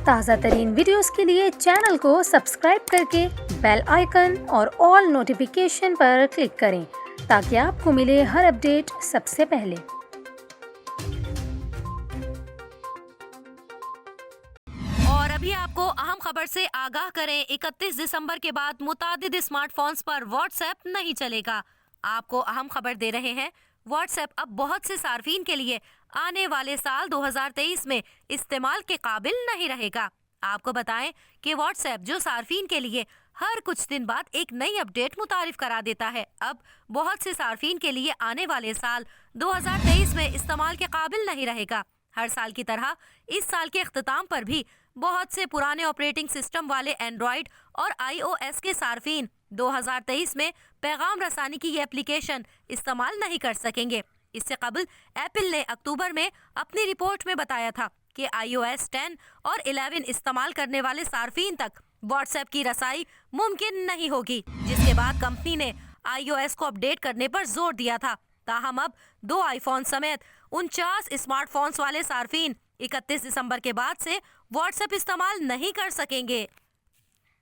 تازہ ترین ویڈیوز کے لیے چینل کو سبسکرائب کر کے بیل آئیکن اور آل نوٹیفیکیشن پر کلک کریں تاکہ آپ کو ملے ہر اپڈیٹ سب سے پہلے۔ اور ابھی آپ کو اہم خبر سے آگاہ کریں، 31 دسمبر کے بعد متعدد اسمارٹ فونز پر واٹس ایپ نہیں چلے گا۔ آپ کو اہم خبر دے رہے ہیں، واٹس ایپ اب بہت سے صارفین کے لیے آنے والے سال 2023 میں استعمال کے قابل نہیں رہے گا۔ آپ کو بتائیں کہ واٹس ایپ جو صارفین کے لیے ہر کچھ دن بعد ایک نئی اپڈیٹ متعارف کرا دیتا ہے، اب بہت سے صارفین کے لیے آنے والے سال 2023 میں استعمال کے قابل نہیں رہے گا۔ ہر سال کی طرح اس سال کے اختتام پر بھی بہت سے پرانے آپریٹنگ سسٹم والے اینڈرائیڈ اور آئی او ایس کے صارفین 2023 میں پیغام رسانی کی یہ اپلیکیشن استعمال نہیں کر سکیں گے۔ اس سے قبل ایپل نے اکتوبر میں اپنی رپورٹ میں بتایا تھا کہ آئی او ایس 10 اور 11 استعمال کرنے والے صارفین تک واٹس ایپ کی رسائی ممکن نہیں ہوگی، جس کے بعد کمپنی نے آئی او ایس کو اپڈیٹ کرنے پر زور دیا تھا۔ تاہم اب 2 آئی فون سمیت 49 اسمارٹ فونز والے صارفین 31 دسمبر کے بعد سے واٹس ایپ استعمال نہیں کر سکیں گے۔